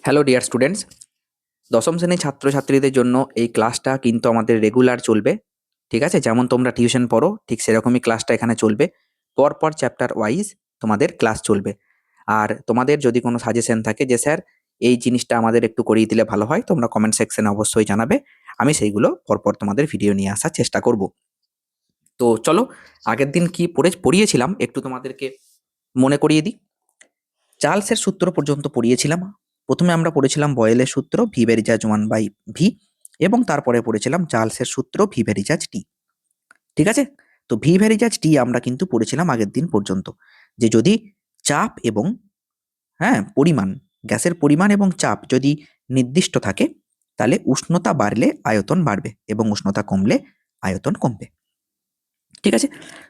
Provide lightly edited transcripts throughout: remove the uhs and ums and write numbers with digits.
Hello dear students, দশম শ্রেণীর ছাত্রছাত্রীদের জন্য এই ক্লাসটা কিন্তু আমাদের রেগুলার চলবে। ঠিক আছে, যেমন তোমরা টিউশন পড়ো ঠিক সেরকমই ক্লাসটা এখানে চলবে। পরপর চ্যাপ্টার ওয়াইজ তোমাদের ক্লাস চলবে। আর তোমাদের যদি কোনো সাজেশন থাকে যে স্যার এই জিনিসটা আমাদের একটু করিয়ে দিলে ভালো হয়, তোমরা কমেন্ট সেকশনে অবশ্যই জানাবে। আমি সেইগুলো পরপর তোমাদের ভিডিও নিয়ে আসার চেষ্টা করব। তো চলো, আগের দিন কি পড়িয়েছিলাম একটু তোমাদেরকে মনে করিয়ে দিই। চার্লসের সূত্র পর্যন্ত পড়িয়েছিলাম। প্রথমে আমরা পড়েছিলাম বয়েলের সূত্র ভি ভেরিজাজ 1/v, এবং তারপরে পড়েছিলাম চার্লসের সূত্র ভি ভেরিজাজ টি। ঠিক আছে, তো ভি ভেরিজাজ টি আমরা কিন্তু পড়েছিলাম আগের দিন পর্যন্ত, যে যদি চাপ এবং পরিমাণ, গ্যাসের পরিমাণ এবং চাপ যদি নির্দিষ্ট থাকে, তাহলে উষ্ণতা বাড়লে আয়তন বাড়বে এবং উষ্ণতা কমলে আয়তন কমবে। ঠিক আছে,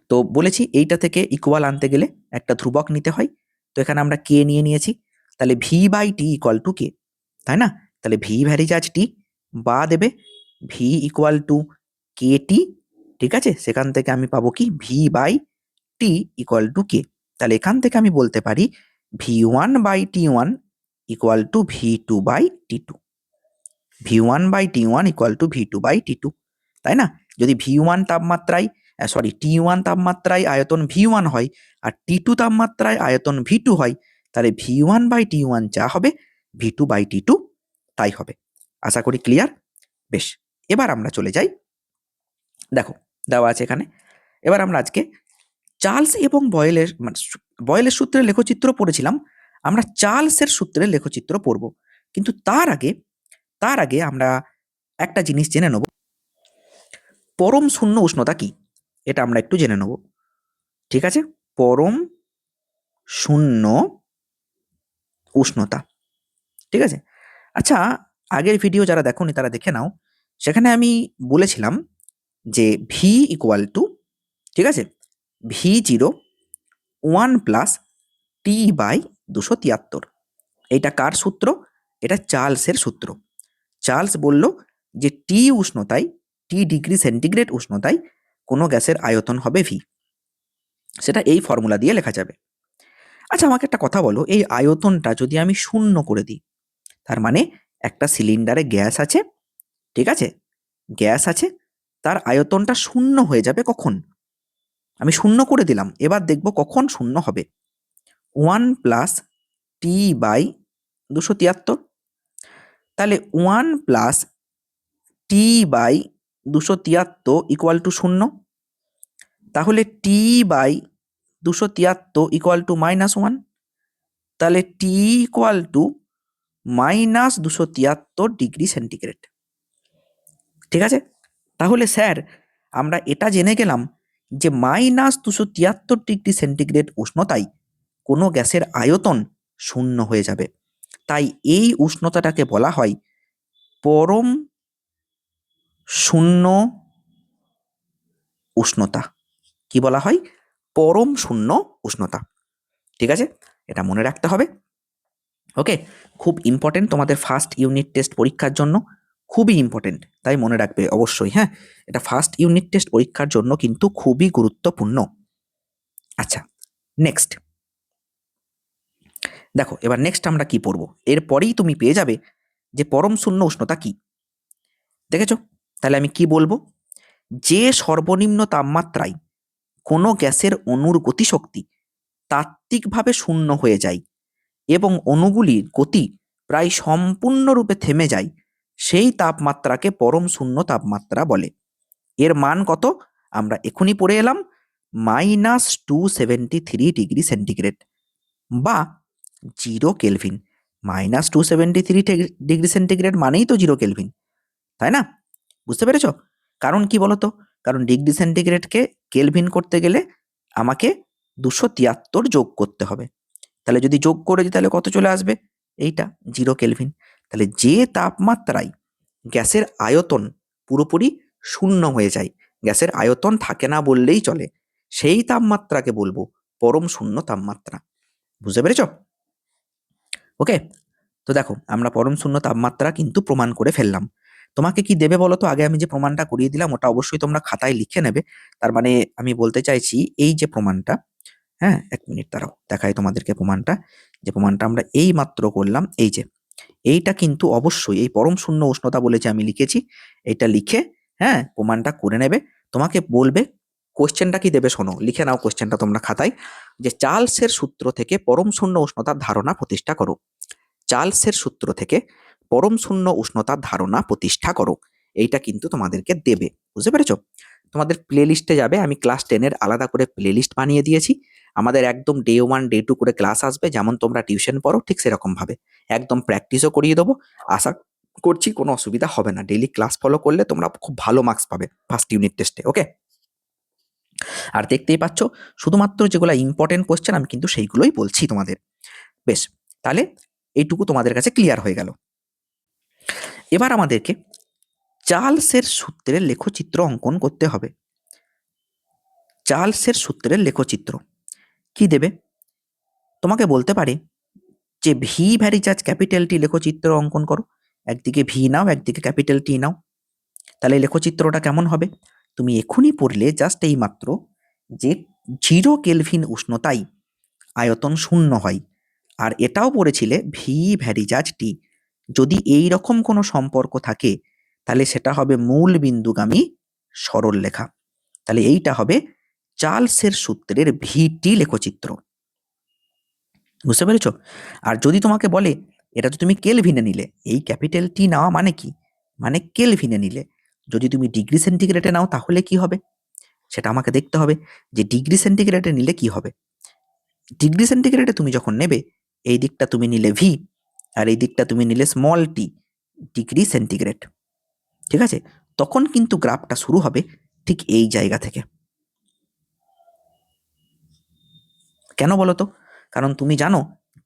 তো বলেছি এইটা থেকে ইকুয়াল আনতে গেলে একটা ধ্রুবক নিতে হয়। তো এখানে আমরা কে নিয়ে নিয়েছি, তাহলে V by T equal to K, তাই না? তাহলে ভি ভ্যারিজাজ টি বা দেবে V equal to K T. ঠিক আছে, সেখান থেকে আমি পাবো কি V by T equal to K. তাহলে এখান থেকে আমি বলতে পারি V one by T one equal to V two by T two. V one by T one equal to V two by T two, তাই না? যদি ভি ওয়ান তাপমাত্রায় টি ওয়ান তাপমাত্রায় আয়তন ভি ওয়ান হয় আর টি টু তাপমাত্রায় আয়তন V two হয়, তাহলে V one by T one যা হবে V two by T two তাই হবে। আশা করি ক্লিয়ার। বেশ, এবার আমরা চলে যাই। দেখো দেওয়া আছে এখানে। এবার আমরা আজকে চার্লস এবং বয়েলের সূত্রের লেখচিত্র পড়েছিলাম, আমরা চার্লসের সূত্রের লেখচিত্র পড়ব। কিন্তু তার আগে আমরা একটা জিনিস জেনে নেব, পরম শূন্য উষ্ণতা কি, এটা আমরা একটু জেনে নেব। ঠিক আছে, পরম শূন্য উষ্ণতা। ঠিক আছে, আচ্ছা, আগের ভিডিও যারা দেখোনি তারা দেখে নাও। সেখানে আমি বলেছিলাম যে ভি ইকুয়াল টু, ঠিক আছে, ভি জিরো 1 + টি বাই 273। এইটা কার সূত্র? এটা চার্লসের সূত্র। চার্লস বলল যে টি উষ্ণতায়, টি ডিগ্রি সেন্টিগ্রেড উষ্ণতায় কোনো গ্যাসের আয়তন হবে ভি। সেটা এই ফর্মুলা দিয়ে লেখা যাবে। আচ্ছা, আমাকে একটা কথা বলো, এই আয়তনটা যদি আমি শূন্য করে দিই, তার মানে একটা সিলিন্ডারে গ্যাস আছে, ঠিক আছে, গ্যাস আছে, তার আয়তনটা শূন্য হয়ে যাবে কখন? আমি শূন্য করে দিলাম, এবার দেখব কখন শূন্য হবে। 1 + টি বাই 273। তাহলে 1 + টি বাই 273 ইকুয়াল টু শূন্য। তাহলে টি বাই 273 ইকুয়াল টু -1। তাহলে টি ইকুয়াল টু -273 ডিগ্রি সেন্টিগ্রেড। ঠিক আছে, তাহলে স্যার আমরা এটা জেনে গেলাম যে -273 ডিগ্রি সেন্টিগ্রেড উষ্ণতায় কোনো গ্যাসের আয়তন শূন্য হয়ে যাবে। তাই এই উষ্ণতাটাকে বলা হয় পরম শূন্য উষ্ণতা। কি বলা হয়? পরম শূন্য উষ্ণতা। ঠিক আছে, এটা মনে রাখতে হবে। ওকে, খুব ইম্পর্টেন্ট তোমাদের ফার্স্ট ইউনিট টেস্ট পরীক্ষার জন্য, খুবই ইম্পর্টেন্ট, তাই মনে রাখবে অবশ্যই। হ্যাঁ, এটা ফার্স্ট ইউনিট টেস্ট পরীক্ষার জন্য কিন্তু খুবই গুরুত্বপূর্ণ। আচ্ছা, নেক্সট দেখো, এবার নেক্সট আমরা কি পড়বো, এরপরেই তুমি পেয়ে যাবে যে পরম শূন্য উষ্ণতা কি। দেখেছো? তাহলে আমি কি বলবো, যে সর্বনিম্ন তাপমাত্রায় কোনো গ্যাসের অণুর গতিশক্তি তাত্ত্বিকভাবে শূন্য হয়ে যায় এবং অণুগুলির গতি প্রায় সম্পূর্ণরূপে থেমে যায়, সেই তাপমাত্রাকে পরম শূন্য তাপমাত্রা বলে। এর মান কত? আমরা এখনই পড়ে এলাম, -273 ডিগ্রি সেন্টিগ্রেড বা 0 কেলভিন। -273 ডিগ্রি সেন্টিগ্রেড মানেই তো 0 কেলভিন, তাই না? বুঝতে পেরেছ? কারণ কি বলতো, কারণ ডিগ্রি সেন্টিগ্রেডকে কেলভিন করতে গেলে আমাকে 273 যোগ করতে হবে। তাহলে যদি যোগ করে দিই তাহলে কত চলে আসবে? এইটা 0 কেলভিন। তাহলে যে তাপমাত্রায় গ্যাসের আয়তন পুরোপুরি শূন্য হয়ে যায়, গ্যাসের আয়তন থাকে না বললেই চলে, সেই তাপমাত্রাকে বলবো পরম শূন্য তাপমাত্রা। বুঝতে পেরেছ? ওকে, তো দেখো আমরা পরম শূন্য তাপমাত্রা কিন্তু প্রমাণ করে ফেললাম। তোমাকে কি দেবে বলো তো? আগে আমি যে প্রমাণটা করিয়ে দিলাম ওটা অবশ্যই তোমরা খাতায় লিখে নেবে। তার মানে আমি বলতে চাইছি এই যে প্রমাণটা, হ্যাঁ, 1 মিনিট দাঁড়াও, দেখাই তোমাদেরকে প্রমাণটা। যে প্রমাণটা আমরা এই মাত্র করলাম, এই যে এইটা কিন্তু অবশ্যই এই পরম শূন্য উষ্ণতা বলে যে আমি লিখেছি, এটা লিখে হ্যাঁ প্রমাণটা করে নেবে। তোমাকে বলবে কোশ্চেনটা কি দেবে, শোনো লিখে নাও কোশ্চেনটা তোমরা খাতায়, যে চার্লসের সূত্র থেকে পরম শূন্য উষ্ণতার ধারণা প্রতিষ্ঠা করো। চার্লসের সূত্র থেকে পরম শূন্য উষ্ণতার ধারণা প্রতিষ্ঠা করো, এইটা কিন্তু তোমাদেরকে দেবে। বুঝতে পেরেছো? তোমাদের প্লে লিস্টে যাবে, আমি ক্লাস 10-এর আলাদা করে প্লে লিস্ট বানিয়ে দিয়েছি। আমাদের একদম ডে 1 ডে 2 করে ক্লাস আসবে, যেমন তোমরা টিউশন পড়ো ঠিক সেরকম ভাবে একদম প্র্যাকটিসও করিয়ে দেবো। আশা করছি কোনো অসুবিধা হবে না, ডেইলি ক্লাস ফলো করলে তোমরা খুব ভালো মার্কস পাবে ফার্স্ট ইউনিট টেস্টে। ওকে, আর দেখতেই পাচ্ছ শুধুমাত্র যেগুলো ইম্পর্টেন্ট কোশ্চেন আমি কিন্তু সেইগুলোই বলছি তোমাদের। বেশ, তাহলে এইটুকু তোমাদের কাছে ক্লিয়ার হয়ে গেল। এবার আমাদেরকে চার্লসের সূত্রের লেখচিত্র অঙ্কন করতে হবে। চার্লসের সূত্রের লেখচিত্র কি দেবে? তোমাকে বলতে পারে যে ভি ভ্যারিজাজ ক্যাপিটাল টি লেখচিত্র অঙ্কন করো। একদিকে ভি নাও, একদিকে ক্যাপিটাল টি নাও, তাহলে লেখচিত্রটা কেমন হবে? তুমি এখনই পড়লে জাস্ট এই মাত্র যে 0 কেলভিন উষ্ণতায় আয়তন শূন্য হয়, আর এটাও পড়েছিলে ভি ভ্যারিজাজ টি। যদি এই রকম কোনো সম্পর্ক থাকে তাহলে সেটা হবে মূল বিন্দুগামী সরলরেখা। তাহলে এইটা হবে চার্লসের সূত্রের ভিটি লেখচিত্র। বুঝতে পেরেছো? আর যদি তোমাকে বলে এটা তো তুমি কেলভিনে নিলে, এই ক্যাপিটাল টি নেওয়া মানে কি? মানে কেলভিনে নিলে। যদি তুমি ডিগ্রি সেন্টিগ্রেডে নাও তাহলে কি হবে সেটা আমাকে দেখতে হবে, যে ডিগ্রি সেন্টিগ্রেডে নিলে কি হবে। ডিগ্রি সেন্টিগ্রেডে তুমি যখন নেবে, এই দিকটা তুমি নিলে ভি আর এই দিকটা তুমি নিলে স্মল টি ডিগ্রি সেন্টিগ্রেড, ঠিক আছে? তখন কিন্তু গ্রাফটা শুরু হবে ঠিক এই জায়গা থেকে। কেন বলো তো? কারণ তুমি জানো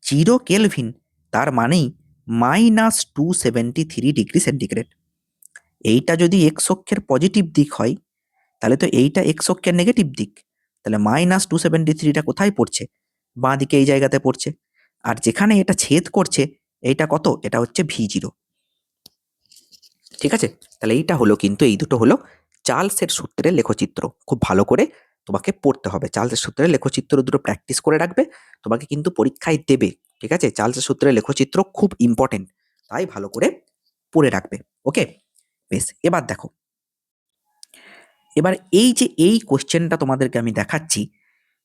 0 কেলভিন তার মানেই -273 ডিগ্রি সেন্টিগ্রেড। এইটা যদি এক্স অক্ষের পজিটিভ দিক হয় তাহলে তো এইটা এক্স অক্ষের নেগেটিভ দিক। তাহলে -273টা কোথায় পড়ছে? বাঁ দিকে এই জায়গাতে পড়ছে। আর যেখানে এটা ছেদ করছে এইটা কত? এটা হচ্ছে V0। ঠিক আছে? তাহলে এইটা হলো কিন্তু এই দুটো হলো চার্লসের সূত্রের লেখচিত্র। খুব ভালো করে তোমাকে পড়তে হবে। চার্লসের সূত্রের লেখচিত্র দুটো প্র্যাকটিস করে রাখবে, তোমাকে কিন্তু পরীক্ষায় দেবে। ঠিক আছে? চার্লসের সূত্রের লেখচিত্র খুব ইম্পর্টেন্ট, তাই ভালো করে পড়ে রাখবে। ওকে, বেশ। এবার দেখো, এবার এই যে এই কোশ্চেনটা তোমাদেরকে আমি দেখাচ্ছি,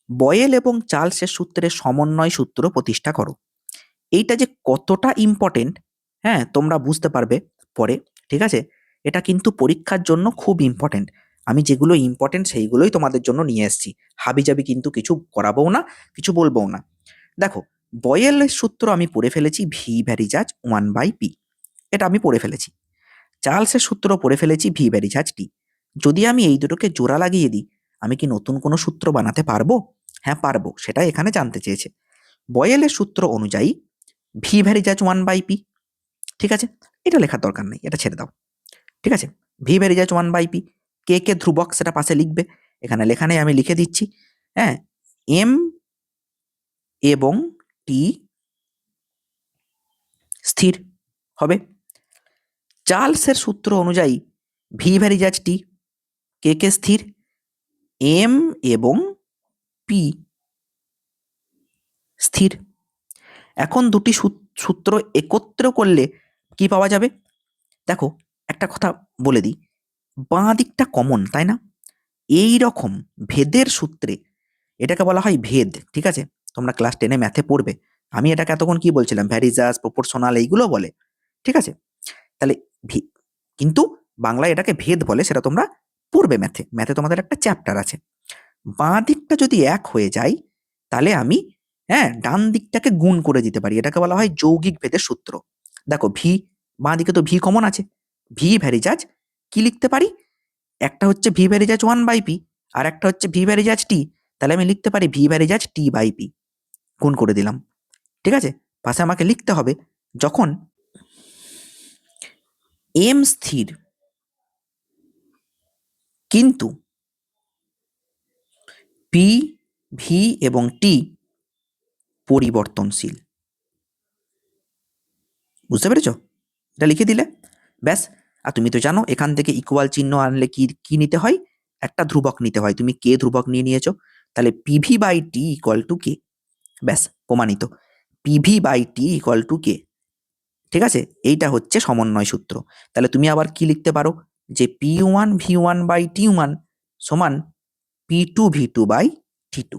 বয়েল এবং চার্লসের সূত্রের সমন্বয় সূত্র প্রতিষ্ঠা করো। এইটা যে কতটা ইম্পর্টেন্ট, হ্যাঁ, তোমরা বুঝতে পারবে পরে। ঠিক আছে? এটা কিন্তু পরীক্ষার জন্য খুব ইম্পর্টেন্ট। আমি যেগুলো ইম্পর্টেন্ট সেইগুলোই তোমাদের জন্য নিয়ে এসেছি। হাবিজাবি কিন্তু কিছু করাবও না, কিছু বলবও না। দেখো, বয়েলের সূত্র আমি পড়ে ফেলেছি ভি ভ্যারিজাজ 1/p, এটা আমি পড়ে ফেলেছি। চার্লসের সূত্র পড়ে ফেলেছি ভি ভ্যারিজাজ টি। যদি আমি এই দুটোকে জোড়া লাগিয়ে দিই, আমি কি নতুন কোনো সূত্র বানাতে পারবো? হ্যাঁ পারবো, সেটা এখানে জানতে চেয়েছে। বয়েলের সূত্র অনুযায়ী ভি ভ্যারিজাজ 1/p। ঠিক আছে, এটা লেখার দরকার নেই, এটা ছেড়ে দাও। ঠিক আছে, ভি ভ্যারিজাজ 1/p। কে কে ধ্রুবক সেটা পাশে লিখবে, এখানে লেখা নেই, আমি লিখে দিচ্ছি। হ্যাঁ, এম এবং টি স্থির হবে। চার্লসের সূত্র অনুযায়ী ভি ভ্যারিজাজ টি, কে কে স্থির? এম এবং পি স্থির। এখন দুটি সূত্র একত্র করলে কি পাওয়া যাবে? দেখো, একটা কথা বলে দিই, বাঁ দিকটা কমন, তাই না? এই রকম ভেদের সূত্রে এটাকে বলা হয় ভেদ। ঠিক আছে, তোমরা ক্লাস 10-এ ম্যাথে পড়বে। আমি এটাকে এতক্ষণ কি বলছিলাম, ভ্যারিজাস, প্রপোর্শনাল, এইগুলো বলে। ঠিক আছে, তাহলে কিন্তু বাংলায় এটাকে ভেদ বলে, সেটা তোমরা পড়বে ম্যাথে। ম্যাথে তোমাদের একটা চ্যাপ্টার আছে। বাঁ দিকটা যদি এক হয়ে যায় তাহলে আমি, হ্যাঁ, ডান দিকটাকে গুণ করে দিতে পারি। এটাকে বলা হয় যৌগিক ভেদের সূত্র। দেখো, ভি বাঁ দিকে তো ভি কমন আছে, ভি ভ্যারিজাজ কি লিখতে পারি? একটা হচ্ছে ভি ভ্যারিজাজ 1/p আর একটা হচ্ছে ভি ভ্যারিজাজ টি। তাহলে আমি লিখতে পারি ভি ভ্যারিজাজ T/p, গুণ করে দিলাম। ঠিক আছে, পাশে আমাকে লিখতে হবে যখন এম স্থির কিন্তু পি, ভি এবং টি পরিবর্তনশীল। বুঝতে পেরেছ? এটা লিখে দিলে ব্যাস। আর তুমি তো জানো এখান থেকে ইকুয়াল চিহ্ন আনলে কি কি নিতে হয়? একটা ধ্রুবক নিতে হয়। তুমি কে ধ্রুবক নিয়ে নিয়েছো, তাহলে PV by T equal to K. ব্যাস, প্রমাণিত। PV by T equal to K. ঠিক আছে, এইটা হচ্ছে সমন্বয় সূত্র। তাহলে তুমি আবার কি লিখতে পারো যে P1V1/T1 সমান P2V2/T2।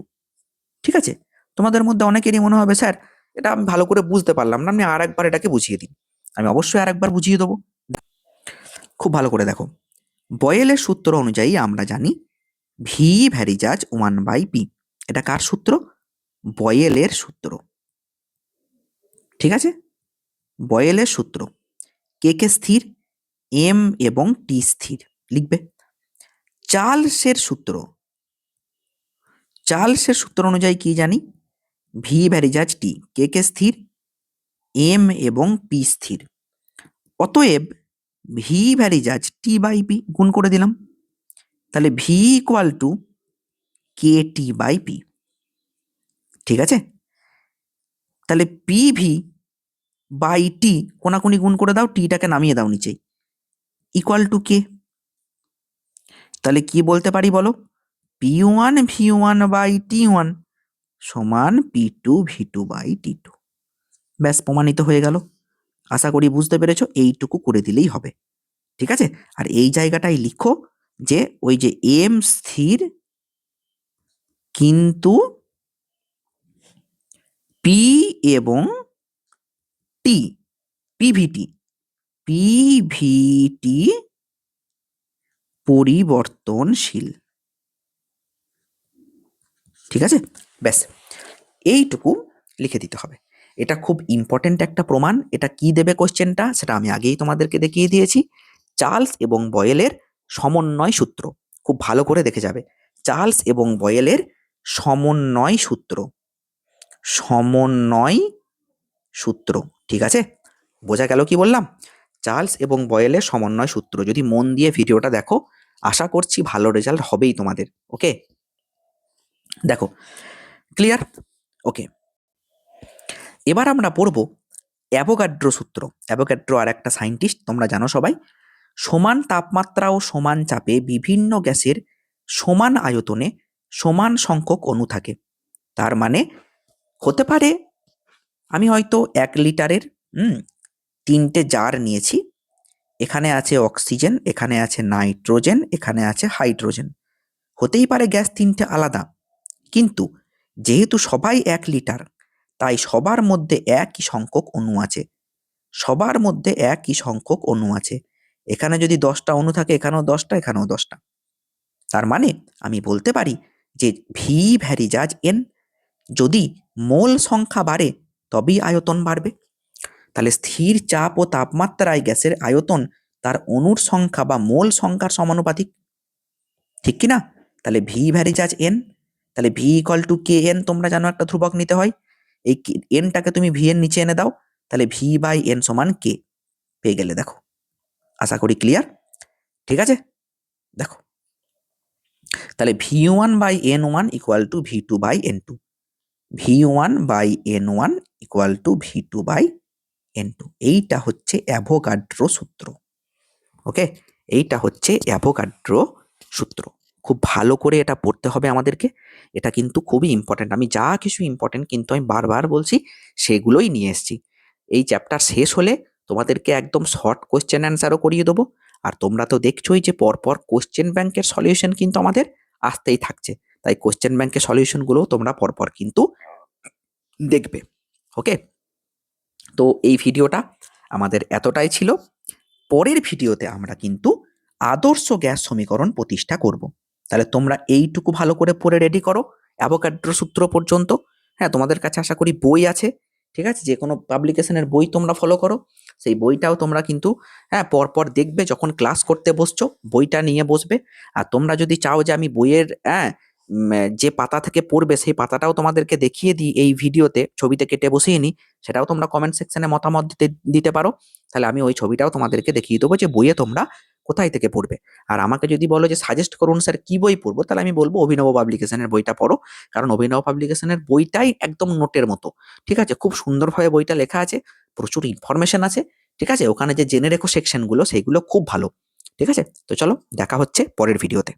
ঠিক আছে, তোমাদের মধ্যে অনেকেরই মনে হবে স্যার এটা আমি ভালো করে বুঝতে পারলাম না, আপনি আর একবার এটাকে বুঝিয়ে দিন। আমি অবশ্যই আর একবার বুঝিয়ে দেবো। খুব ভালো করে দেখো, বয়েলের সূত্র অনুযায়ী আমরা জানি ভি ভ্যারিজাজ 1/P। এটা কার সূত্র? বয়েলের সূত্র। ঠিক আছে, বয়েলের সূত্র। কে কে স্থির, এম এবং টি স্থির, লিখবে। চার্লসের সূত্র, চার্লসের সূত্র অনুযায়ী কি জানি, ভি ভ্যারিজাজ টি, কে কে স্থির, এম এবং পি স্থির। অতএব ভি ভ্যারিজাজ T/P গুণ করে দিলাম, তাহলে V equal to K T/P। ঠিক আছে, তাহলে পিভি বাই টি কোনাকুনি গুণ করে দাও, টিটাকে নামিয়ে দাও নিচে, ইকুয়াল টু কে। তাহলে কি বলতে পারি বলো, P1V1/T1 সমান P2V2/T2। ব্যাস, প্রমাণিত হয়ে গেল। আশা করি বুঝতে পেরেছো, এইটুকু করে দিলেই হবে। ঠিক আছে, আর এই জায়গাটাই লিখো যে ওই যে এম স্থির কিন্তু পি এবং টি, পিভিটি, পিভিটি পরিবর্তনশীল। ঠিক আছে, ব্যাস এইটুকু লিখে দিতে হবে। এটা খুব ইম্পর্টেন্ট একটা প্রমাণ। এটা কি দেবে কোশ্চেনটা, সেটা আমি আগেই তোমাদেরকে দেখিয়ে দিয়েছি। চার্লস এবং বয়েলের সমন্বয় সূত্র, খুব ভালো করে দেখে যাবে। চার্লস এবং বয়েলের সমন্বয় সূত্র, সমন্বয় সূত্র। ঠিক আছে, বোঝা গেল কি বললাম? চার্লস এবং বয়েলের সমন্বয় সূত্র। যদি মন দিয়ে ভিডিওটা দেখো, আশা করছি ভালো রেজাল্ট হবেই তোমাদের। ওকে, দেখো ক্লিয়ার? ওকে, এবার আমরা পড়বো অ্যাভোগাড্রো সূত্র। অ্যাভোগাড্রো আর একটা সায়েন্টিস্ট, তোমরা জানো সবাই। সমান তাপমাত্রা ও সমান চাপে বিভিন্ন গ্যাসের সমান আয়তনে সমান সংখ্যক অণু থাকে। তার মানে হতে পারে আমি হয়তো 1 লিটারের 3টে জার নিয়েছি, এখানে আছে অক্সিজেন, এখানে আছে নাইট্রোজেন, এখানে আছে হাইড্রোজেন। হতেই পারে গ্যাস 3টে আলাদা, কিন্তু যেহেতু সবাই 1 লিটার, তাই সবার মধ্যে একই সংখ্যক অণু আছে, সবার মধ্যে একই সংখ্যক অণু আছে। এখানে যদি 10টা অণু থাকে, এখানেও 10টা, এখানেও 10টা। তার মানে আমি বলতে পারি যে ভি ভ্যারিজাজ এন। যদি মোল সংখ্যা বাড়ে তবেই আয়তন বাড়বে। তাহলে স্থির চাপ ও তাপমাত্রায় গ্যাসের আয়তন তার অণুর সংখ্যা বা মোল সংখ্যার সমানুপাতিক, ঠিক কি না? তাহলে ভি ভ্যারিজাজ এন, তাহলে V equal to K N. তোমরা জানো একটা ধ্রুবক নিতে হয়, এই এনটাকে তুমি ভি এর নিচে এনে দাও, তাহলে ভি বাই এন সমান কে পেয়ে গেলে। দেখো, আশা করি ক্লিয়ার। ঠিক আছে, দেখো তাহলে V1/N1 equal to V2/N2, V1/N1 equal to V2/N2। এইটা হচ্ছে অ্যাভোগাড্রো সূত্র। ওকে, এইটা হচ্ছে অ্যাভোগাড্রো সূত্র। খুব ভালো করে এটা পড়তে হবে আমাদেরকে। এটা কিন্তু খুবই ইম্পর্টেন্ট। আমি যা কিছু ইম্পর্টেন্ট কিন্তু আমি বারবার বলছি, সেগুলোই নিয়ে এসেছি। এই চ্যাপ্টার শেষ হলে তোমাদেরকে একদম শর্ট কোশ্চেন অ্যান্সারও করিয়ে দেবো। আর তোমরা তো দেখছোই যে পরপর কোশ্চেন ব্যাংকের সলিউশন কিন্তু আমাদের আসতেই থাকছে, তাই কোশ্চেন ব্যাংকের সলিউশনগুলো তোমরা পরপর কিন্তু দেখবে। ওকে, তো এই ভিডিওটা আমাদের এতটাই ছিল। পরের ভিডিওতে আমরা কিন্তু আদর্শ গ্যাস সমীকরণ প্রতিষ্ঠা করব। তাহলে তোমরা এইটুকু ভালো করে পড়ে রেডি করো অ্যাভোগাড্রো সূত্র পর্যন্ত। হ্যাঁ, তোমাদের কাছে আশা করি বই আছে, ঠিক আছে, যে কোনো পাবলিকেশনের বই তোমরা ফলো করো, সেই বইটাও তোমরা কিন্তু পরপর দেখবে। যখন ক্লাস করতে বসছো বইটা নিয়ে বসবে। আর তোমরা যদি চাও যে আমি বইয়ের যে পাতা থেকে পড়বে সেই পাতাটাও তোমাদেরকে দেখিয়ে দিই এই ভিডিওতে, ছবিতে কেটে বসিয়ে নিই, সেটাও তোমরা কমেন্ট সেকশনে মতামত দিতে পারো। তাহলে আমি ওই ছবিটাও তোমাদেরকে দেখিয়ে দেবো যে বইয়ে তোমরা কোথায় থেকে পড়বে। আর আমাকে যদি বলো যে সাজেস্ট করুন স্যার কি বই পড়বো, তাহলে আমি বলবো অভিনব পাবলিকেশনের বইটা পড়ো। কারণ অভিনব পাবলিকেশনের বইটাই একদম নোটের মতো, ঠিক আছে, খুব সুন্দরভাবে বইটা লেখা আছে, প্রচুর ইনফরমেশন আছে। ঠিক আছে, ওখানে যে জেনে রেখো সেকশনগুলো, সেইগুলো খুব ভালো। ঠিক আছে, তো চলো দেখা হচ্ছে পরের ভিডিওতে।